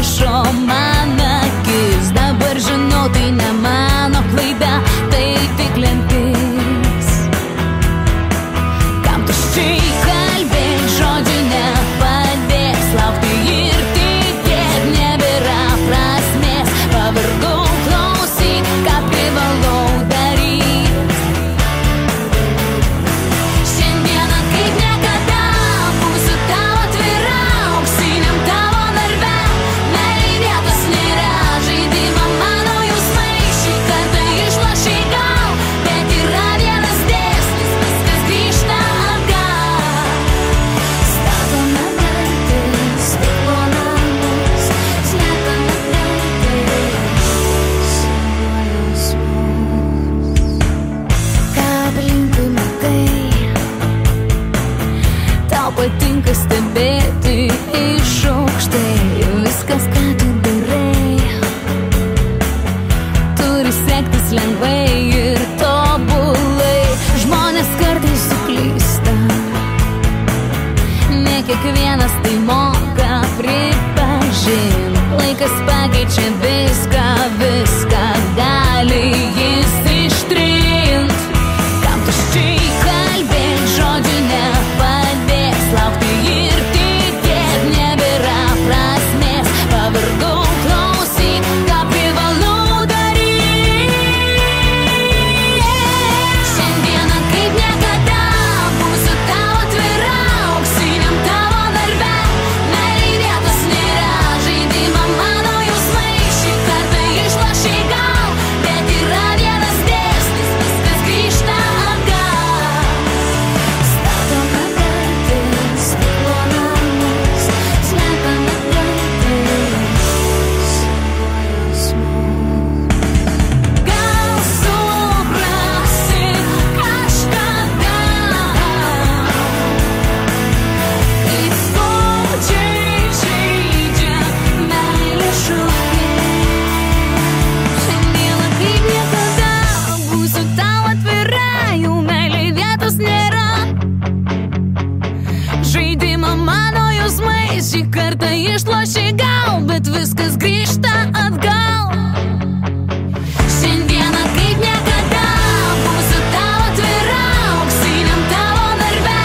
atsiplėšo man akis. Dabar žinau, tai ne mano klaida, tai tik lemtis. Kam tuščiai kalbėt, žodžių nepadės, laukti ir tikėt nebėra prasmės. Pavargau, klausyk, ką privalau daryt. Šiandieną kaip niekada būsiu tau atvira, auksiniam tavo narve. Meilei vietos nėra, žaidimą mano jausmai šį kartą išlošei gal, bet yra vienas dėsnis, viskas grįžta atgal. Statome greitai, stiklo namus, slepiame greitai savo jausmus. Ką aplinkui matai, tau patinka stebėti iš aukštai. Viskas, ką tu darai, turi sektis lengvai ir tobulai. Žmonės kartais suklysta, ne kiekvienas tai moka pripažint. Laikas pakeičia viską, viską gali jis ištrint. Kam tuščiai kalbėt, žodžių nepadės, laukti ir tikėt nebėra prasmės. Pavargau, klausyk, ką privalau daryt. Šiandieną kaip niekada būsiu tau atvira, auksiniam tavo narve. Meilei vietos nėra, žaidimą mano jausmai šį kartą išlošei gal, bet yra vienas dėsnis, viskas grįžta atgal. Statome greitai, stiklo namus, slepiame greitai savo jausmus. Gal suprasi kažkada, kaip skaudžiai žeidžia meilės šūkiai. Šiandieną kaip niekada būsiu tau atvira, jau meilei vietos nėra. Žaidimą mano jausmai šį kartą išlošei gal, bet viskas grįžta atgal. Šiandieną kaip niekada būsiu tau atvira, auksiniam tavo narve.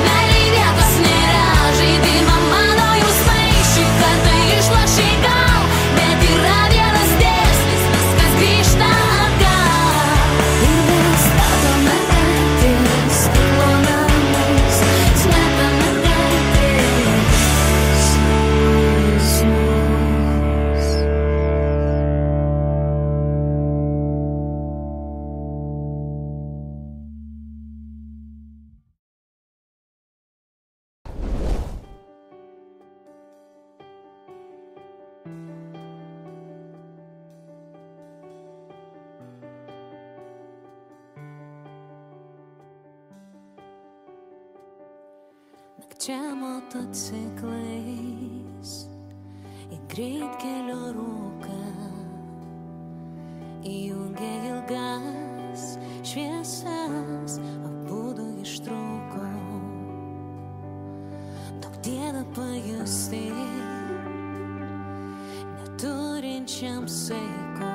Meilei vietos nėra, žaidimą mano jausmai šį kartą išlošei gal, bet yra vienas dėsnis, viskas grįžta atgal. Ir vėl statome greitai, stiklo namus, slepiame greitai savo jausmus. Nakčia motociklais į greitkelio rūką įjungė ilgas šviesas, abudu ištrūko. Daug diena pajusti neturinčiam saiko,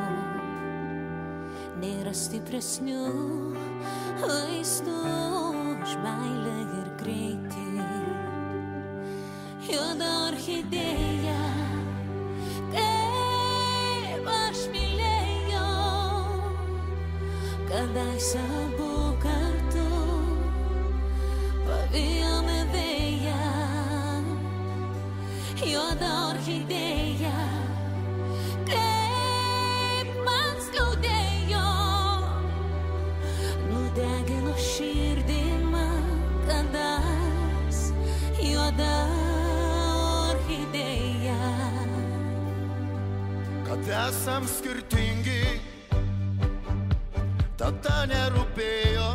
nėra stipresnių vaistų už meilę ir greitį. Juoda orchidėja, kaip aš mylėjau, kadaise abu kartu pavijome vėją. Juoda orchidėja, kaip man skaudėjo, nudegino širdį man kadas. Juoda orchidėja. Kad esam skirtingi, tada nerūpėjo.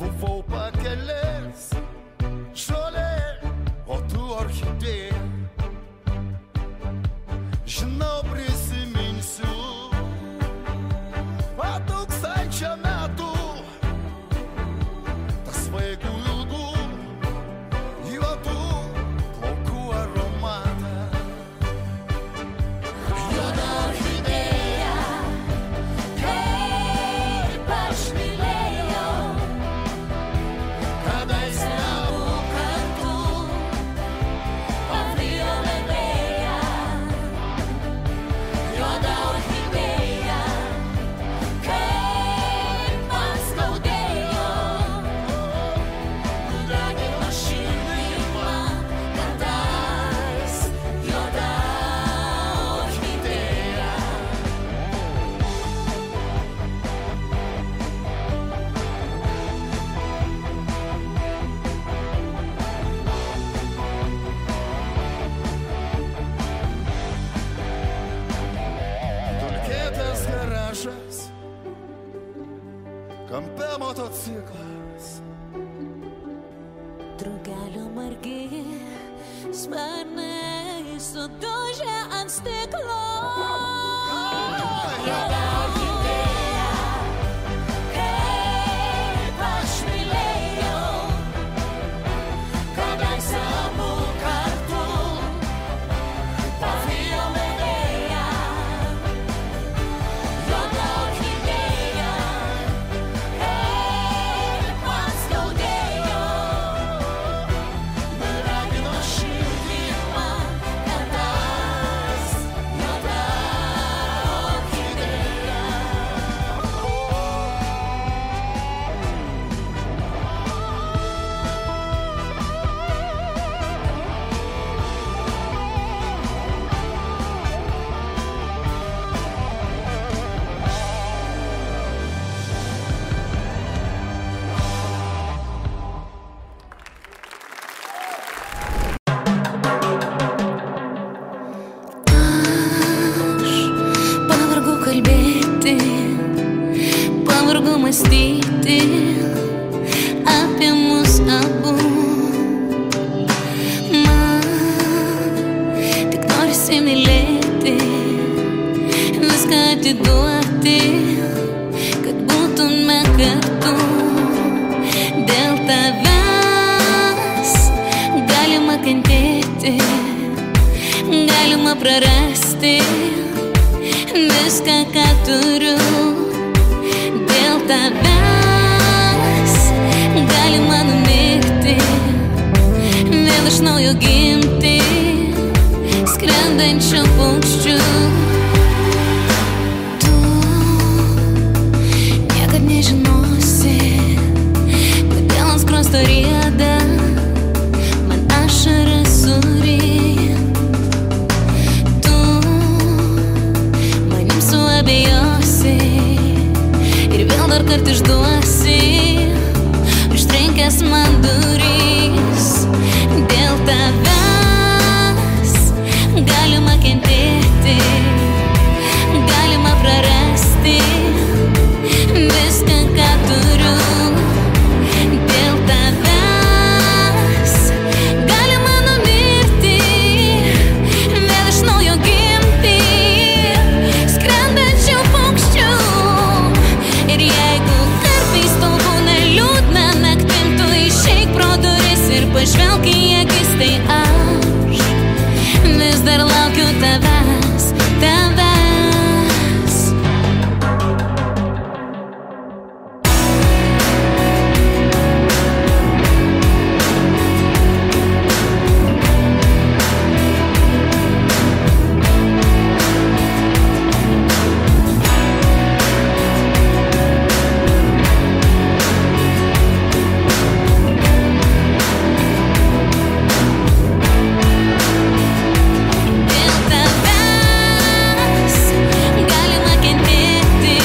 Buvau pakelės žolė, o tu orchidėja. Žinau, prisiminsiu po 1000 metų tas vaikų ilgų juodų plaukų aromatas. motociklas. Drugelio margi sparnai sudužė ant stiklo. Juoda orchidėja, kaip aš mylėjau, kadaise abu kartu pavijome vėją. Juoda orchidėja, kaip man skaudėjo, nuragino širdį man, kad tas juoda orchidėja. Pavargau kalbėti, pavargau mąstyti apie mus abu. Man tik norisi mylėti, viską atiduoti, kad būtume kartu. Dėl tavęs galima kentėti, galima prarasti viską, ką turiu. Dėl tavęs galima numirti, vėl iš naujo gimti, skrendančių paukščių. Tu niekad nežinosi, kodėl ant skruosto rieda man ašara suryja. Tu manim suabejosi ir vėl dar kart išduosi, užtrenkęs man durys. Dėl tavęs galima kentėti, galima prarasti viską, ką turiu. Dėl tavęs galima numirti, vėl iš naujo gimti, skrendančių paukščių. Ir jeigu kartais tau būna liūdna naktim, tu išeik pro duris ir pažvelk į akis, tai aš vis dar laukiu tavęs, tavęs. Dėl tavęs galima kentėti,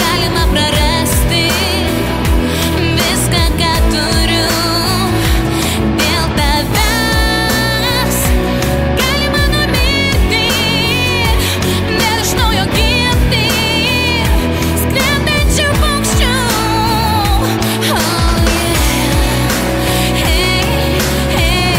galima prarasti viską, ką turiu. Dėl tavęs galima numirti, vėl iš naujo gimti, skrendančių paukščių. Oh yeah, hey, hey,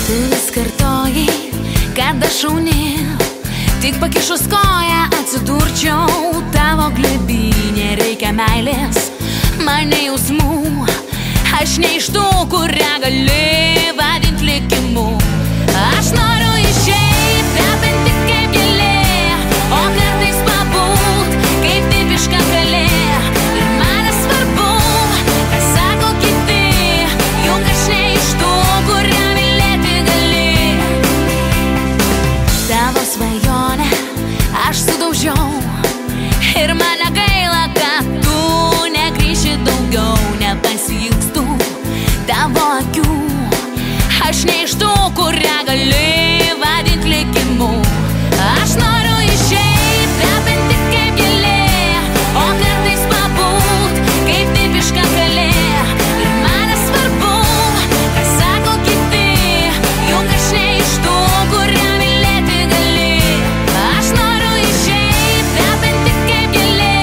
tu vis kartojai, kad aš šauni, tik pakišus koją atsidurčiau tavo glėby. Nereikia meilės, man ne jausmų, aš ne iš tų, kurią gali vadint likimu. Aš noriu išeit, kvepinti kaip gėlė, o kartais pabūti Aš ne iš tų, kurią gali vadint likimu. Aš noriu išeit, kvepinti kaip gėlė, o kartais pabūt kaip tipiška kalė. Ir man nesvarbu, ką sako kiti, juk aš ne iš tų, kurią mylėti gali. Aš noriu išeit, kvepinti kaip gėlė,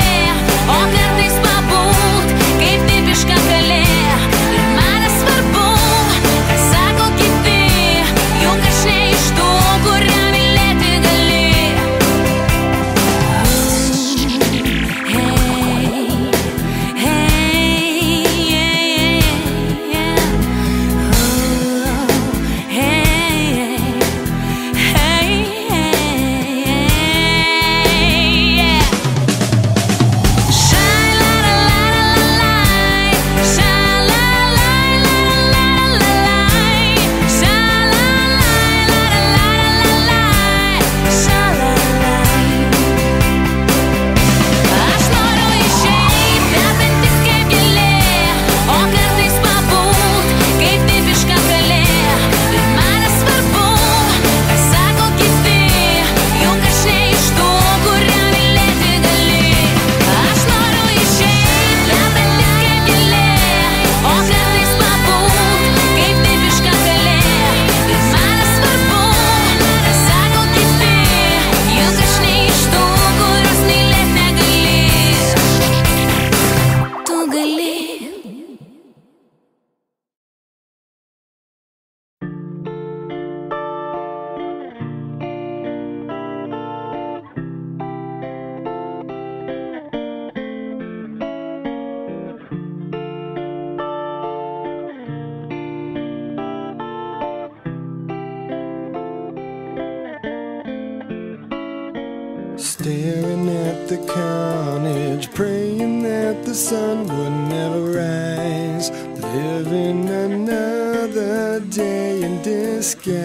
o kartais pabūt kaip tipiška kalė. Ir man nesvarbu, ką sako kiti, juk aš ne iš tų, kurią mylėti gali. Staring at the carnage, praying that the sun would never rise. Living another day in disguise.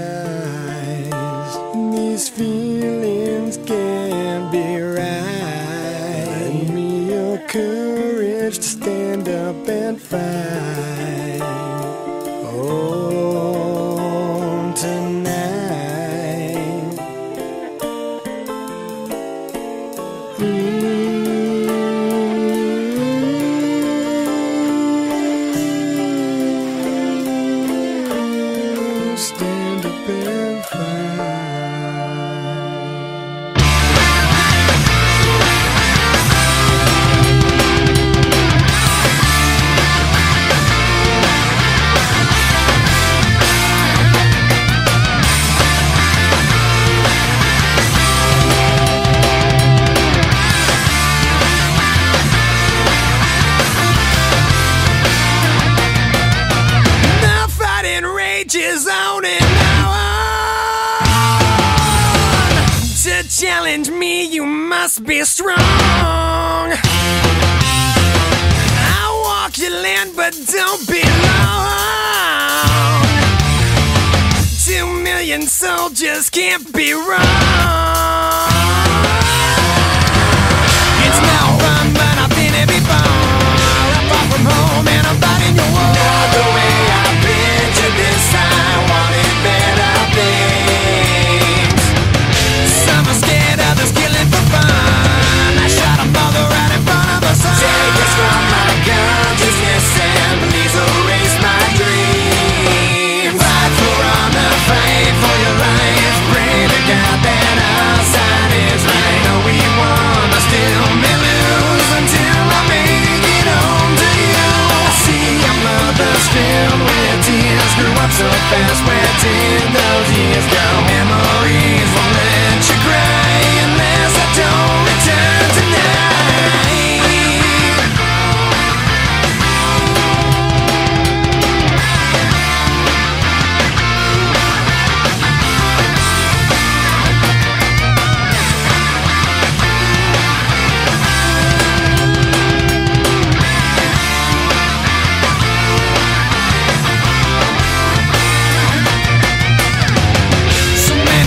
These feelings can't be right. Lend me your courage to stand up and fight. Oh, tonight. Stand up and fight. The fighting rages on and on. To challenge me, you must be strong. I walk your land, but don't be long. 2 million soldiers can't be wrong. It's no fun, but I've been here before. I'm far from home and I'm fighting your war. Not the way I've been to this, I wanted better things. Some are scared, others killing for fun. I shot a mother right in front of the sun. Take us from my consciousness and please erase my dreams. Fight for honor, fight for your life. Pray to God that our side is right. No, we won, I still may lose until I make it home to you. I see our mothers filled with tears. Grew up so fast, where did those years go? Memories won't let you cry unless I don't return tonight. So many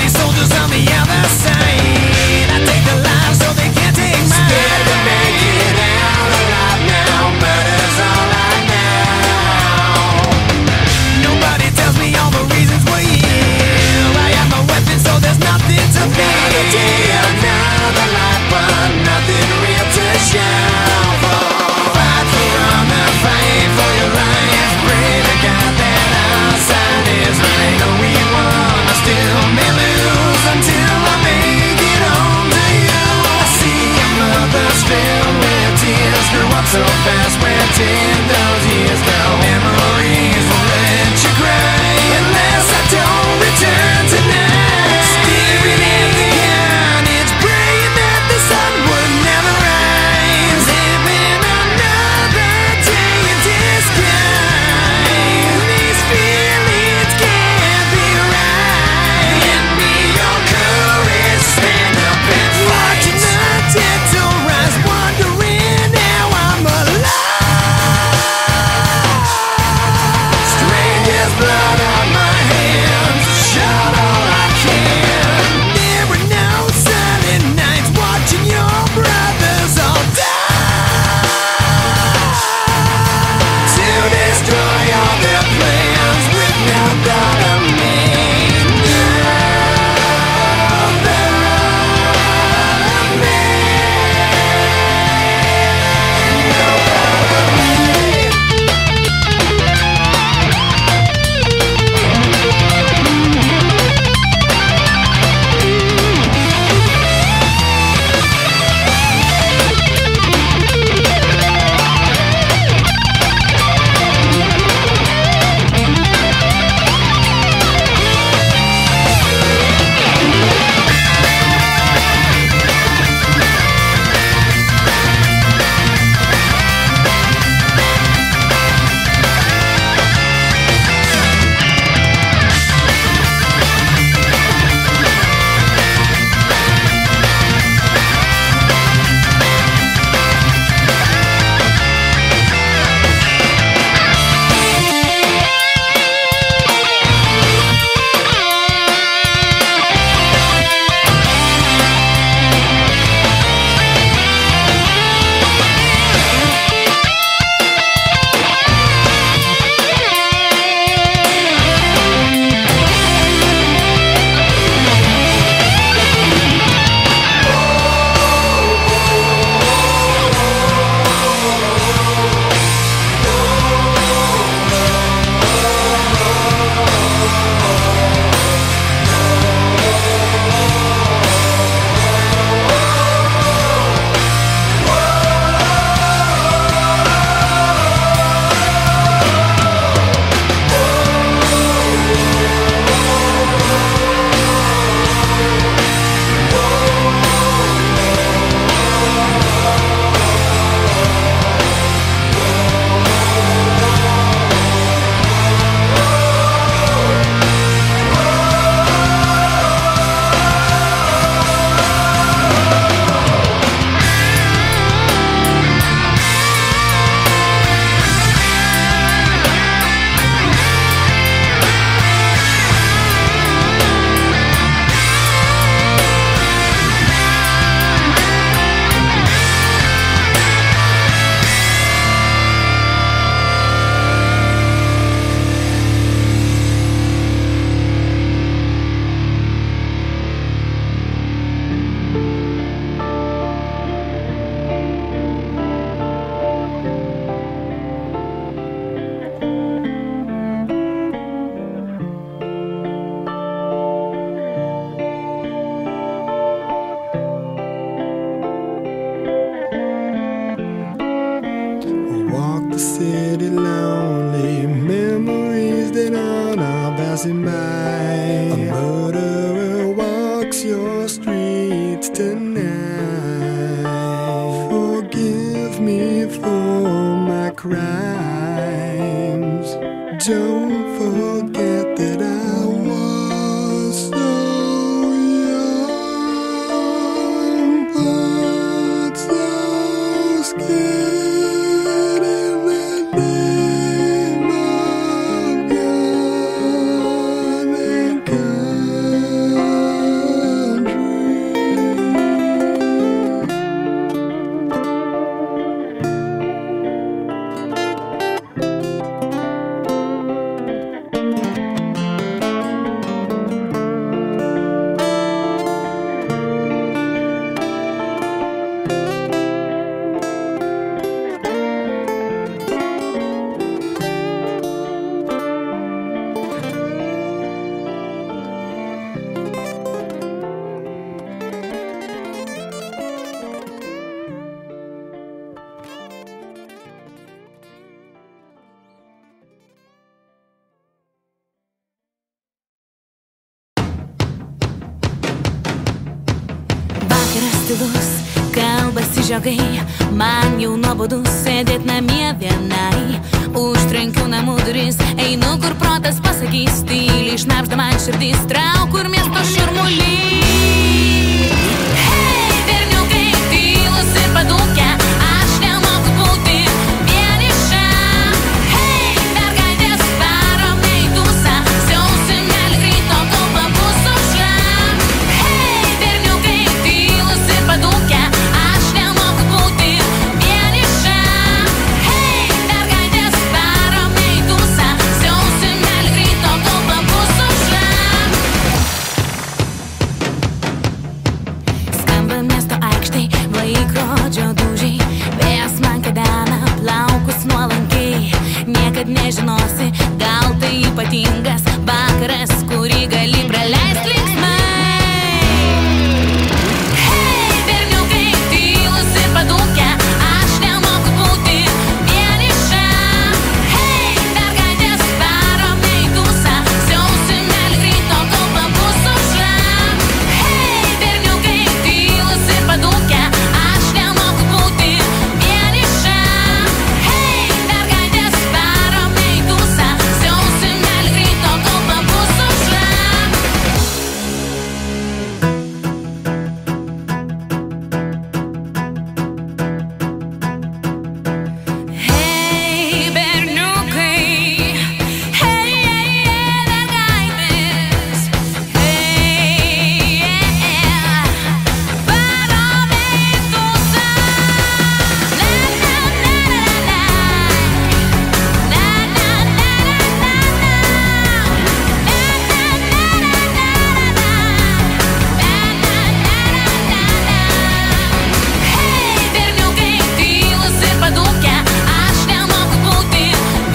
passing by. A murderer walks your streets tonight. Forgive me for my crimes. Don't forget that I was so young, but so scared in the name of God and tylus, kalbasi žiogai, man jau nuobodu sėdėt namie vienai. Užtrenkiu namų duris, einu kur protas pasakys, tyliai šnabžda man širdis, trauk kur miesto šurmulys. Hei, berniukai, tylus ir padūkę, aš nemoku būti vieniša. Hei, mergaitės, varom į dūsą, siausim gali grito, kol pabus aušra. Hei, berniukai, tylus ir padūkę, aš nemoku būti vieniša. Hei, mergaitės, varom į dūsą, siausim gali grito, kol pabus aušra. Skamba miesto aikštai, laikrodžio dūžiai, vėjas man kedena plaukus nuolankiai. Niekad nežinosi, gal tai ypatingas vakaras, kurį gali praleist linksmai. Hei, berniukai, tylus ir padūkę, aš nemoku būti vieniša. Hei, mergaitės, varom į dūsą, siausim gali grito, kol pabus aušra. Hei, berniukai, tylus ir padūkę, aš nemoku būti vieniša. Hei, mergaitės, varom į dūsą, siausim gali grito, kol pabus aušra. Hei, berniukai, hei, mergaitės, hei, varom į dūsą. Na, na, na, na, na, na, na, na, Hei, berniukai, tylus ir padūkę, aš nemoku būti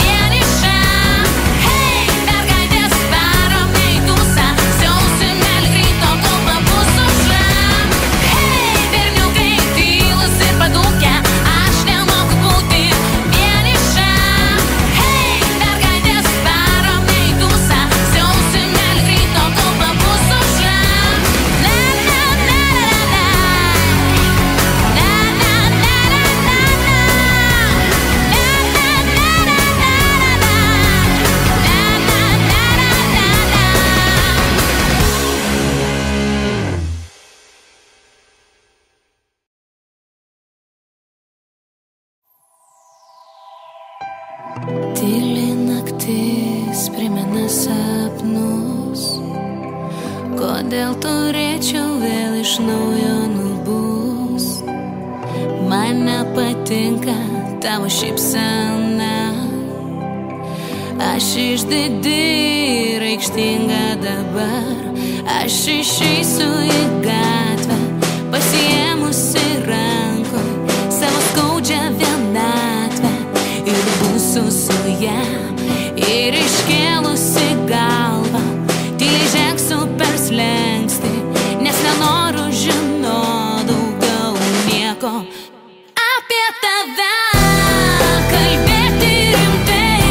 vieniša. Hei, mergaitės, varom į dūsą, siausim gali grito, kol pabus aušra. Hei, berniukai, tylus ir padūkę, aš nemoku būti vieniša. Hei, mergaitės, varom į dūsą, siausim gali grito, kol pabus aušra. Na, na, na, na, na, na, na, Tyli naktis primena sapnus, kodėl turėčiau vėl iš naujo nubust. Man nepatinka tavo šypsena, aš išdidi ir aikštinga dabar. Aš išeisiu į gatvę, pasiėmusi rankoj savo skaudžią vienatvę, ir būsiu su ja, ir iškėlusi galvą, tyliai žengsiu per slenkstį, nes nenoriu žinot daugiau nieko apie tave. Kalbėti rimtai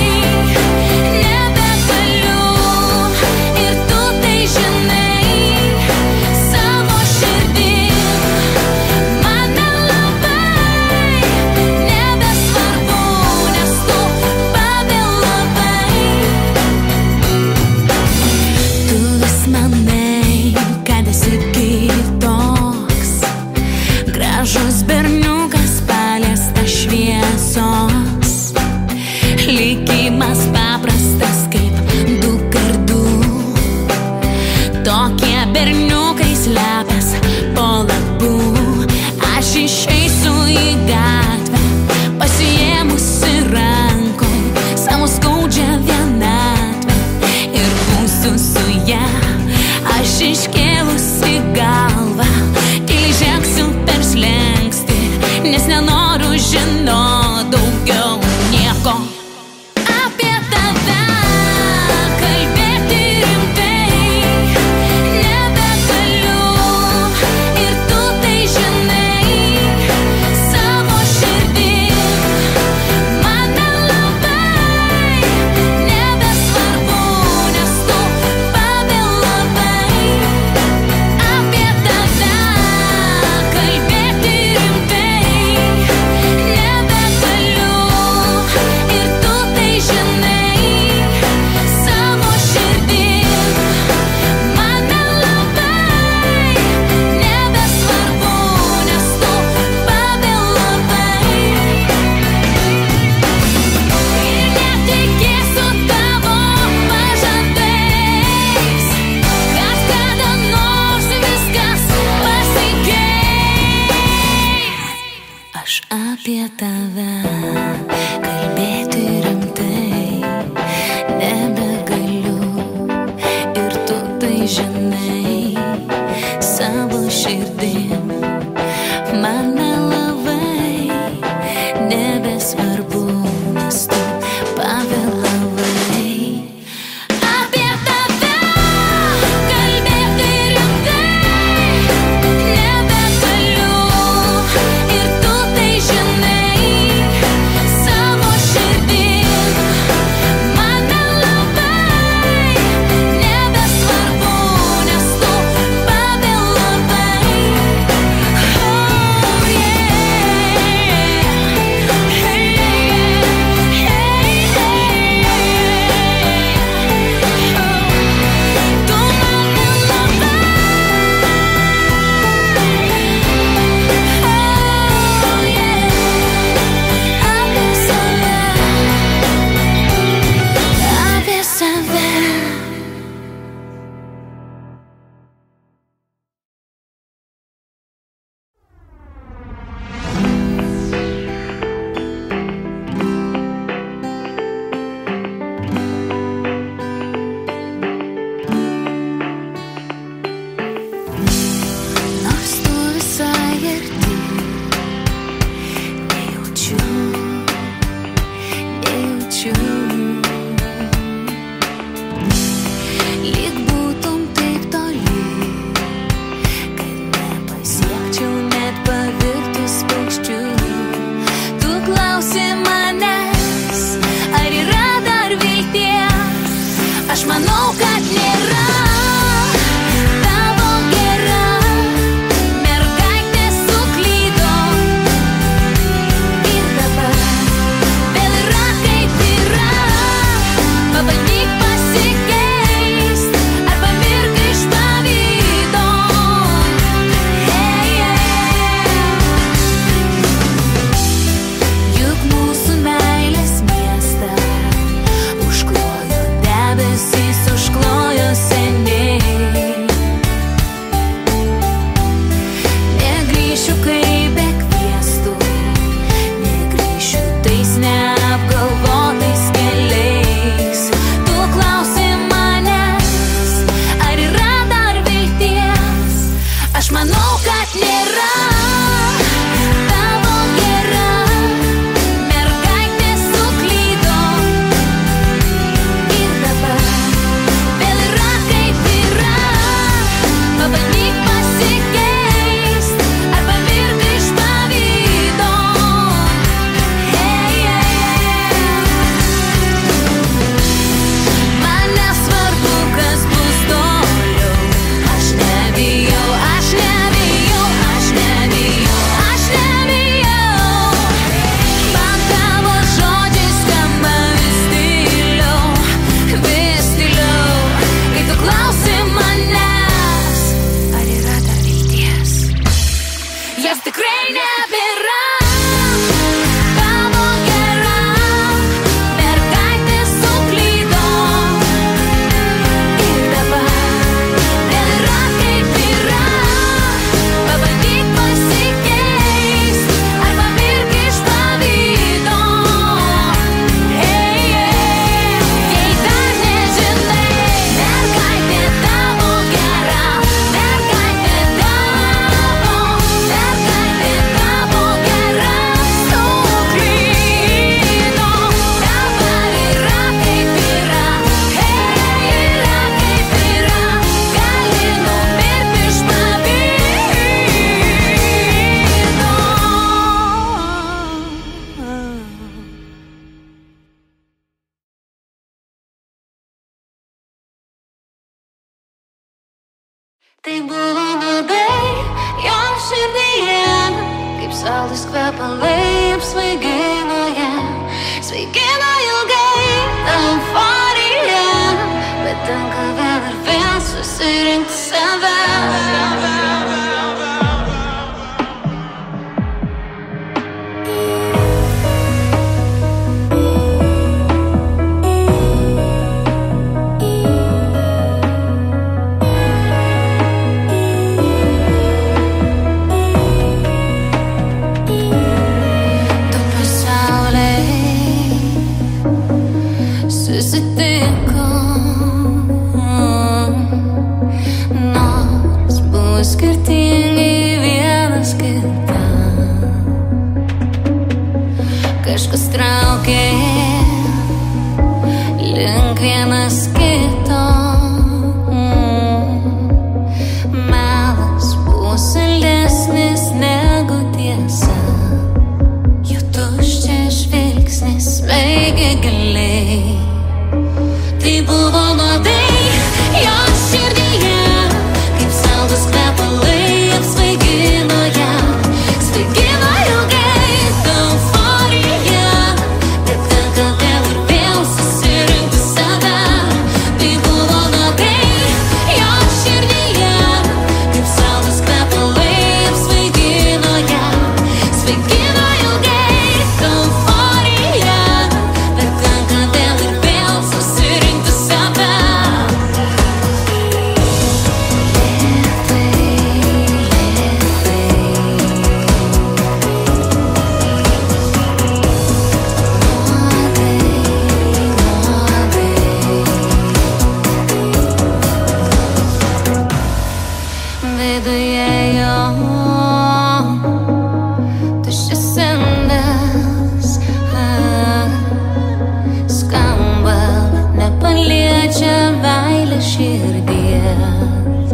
nebegaliu, manau, kad nėra tavo gera mergaitė suklydo ir dabar vėl yra kaip yra. Pabandyk pasikeist arba mirk iš pavydo. Juk mūsų meilės miestą užklojo debesys, užklojo seniai. Negrįšiu, kai bekviestų, negrįšiu tais neapgalvotais keliais. Tu klausi manęs, ar yra dar vilties? Aš manau, kad nėra tavo gera mergaitė suklydo ir dabar vėl yra kaip yra. Pabandyk pasikeist arba mirk iš pavydo. Man nesvarbu, kas bus toliau. Aš nebijau, aš nebijau, aš nebijau, aš nebijau. Man tavo žodžiai skamba vis tyliau, kai tu klausi manęs, ar yra dar vilties? Jos tikrai nebėra. Tavo gera mergaitė suklydo ir dabar vėl yra kaip yra. Pabandyk pasikeist arba mirk iš pavydo. Jei dar nežinai, mergaitė tavo gera, mergaitė tavo gera suklydo. Dabar yra kaip yra, yra kaip yra, gali numirti iš pavydo. Tai buvo nuodai jo širdyje, kaip saldus kvepalai apsvaigino ją. Svaigino ilgai ta euforija, bet tenka vėl ir vėl susirinkti save. Du pasauliai susitiko, nors buvo skirtingi vienas kitam. Kažkas traukė link vienas kito. Melas buvo saldesnis negu tiesa. Jų tuščias žvilgsnis smeigė giliai. Tai buvo nuodai jo širdyje, kaip saldus kvepalai apsvaigino ją. Svaigino ilgai ta euforija, bet tenka vėl ir vėl susirinkti save. Tai buvo nuodai jo širdyje, kaip saldus kvepalai apsvaigino ją. Svaigino ilgai ta euforija, bet tenka vėl ir vėl susirinkti save. Viduje jo tuščias indas, skamba, bet nepaliečia meilės širdies.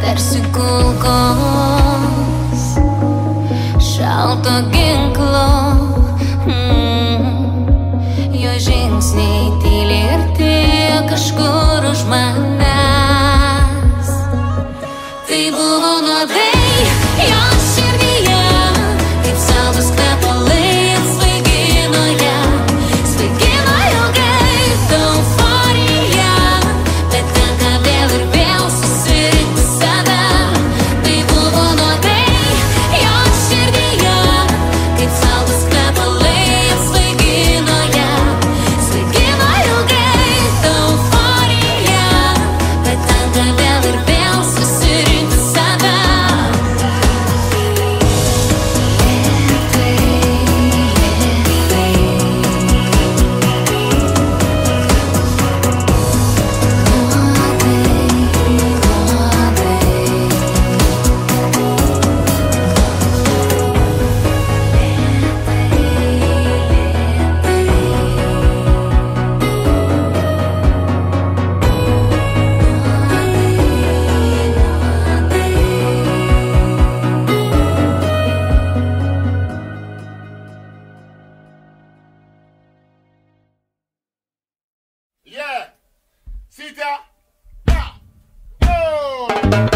Tarsi kulkos šalto ginklo, jo žingsniai tyliai artėja. Sita, yeah, oh.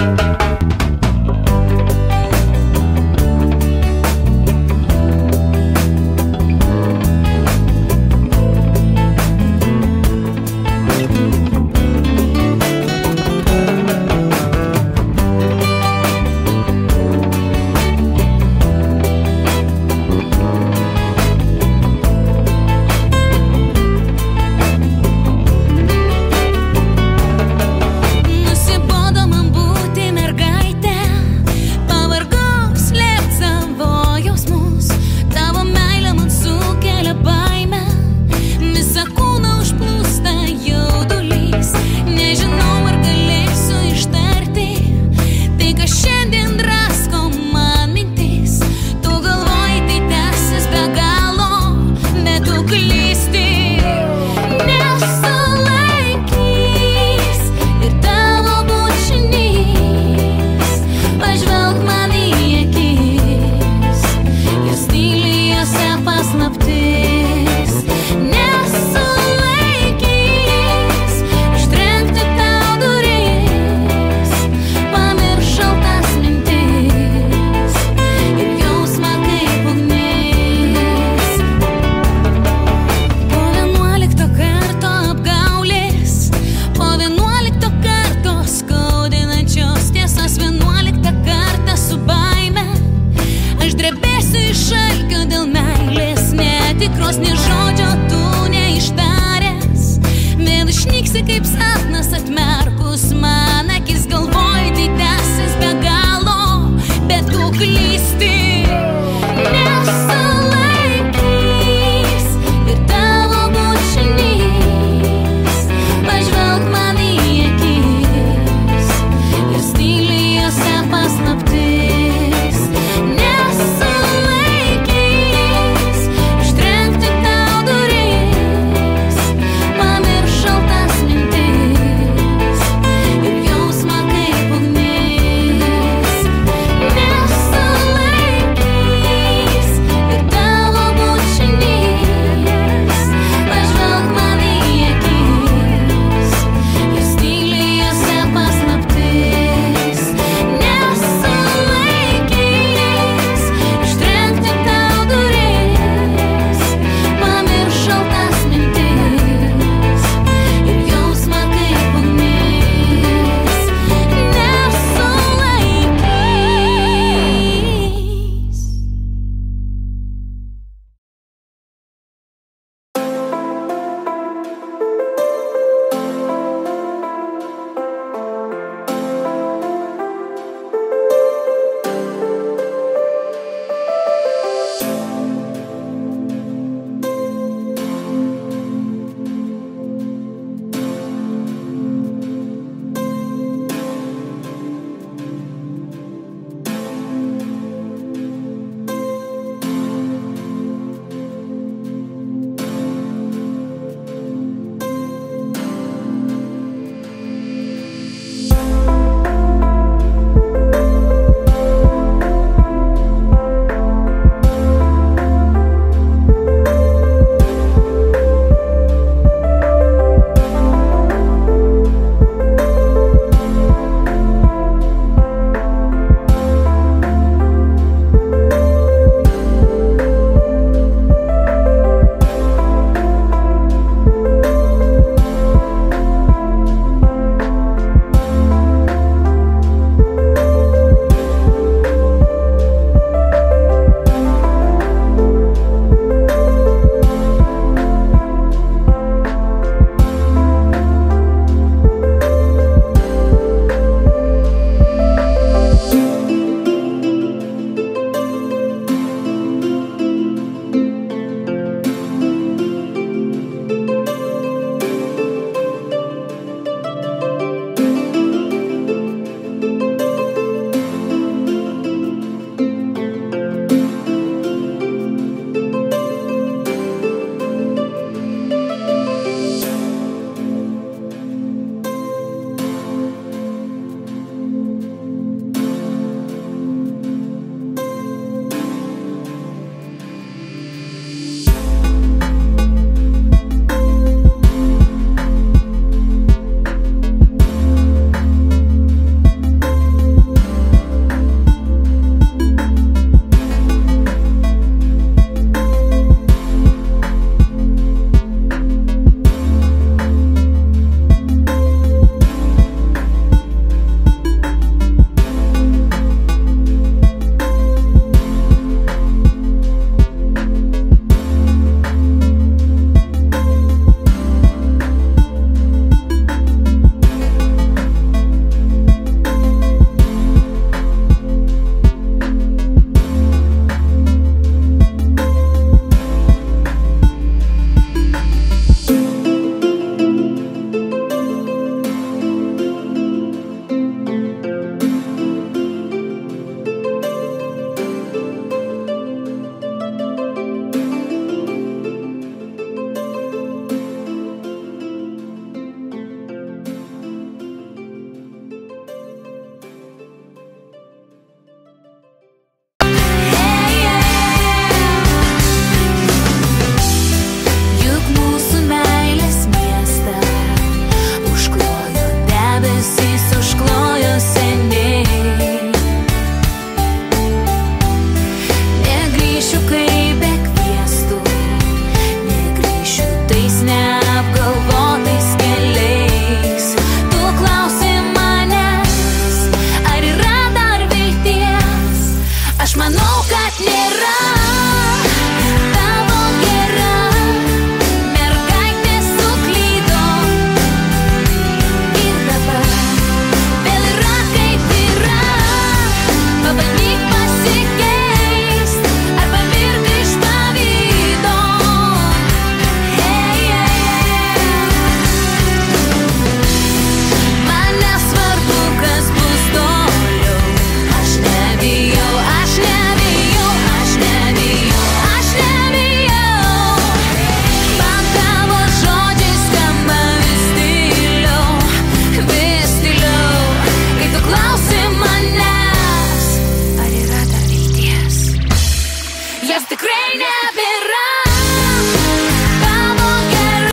tikrai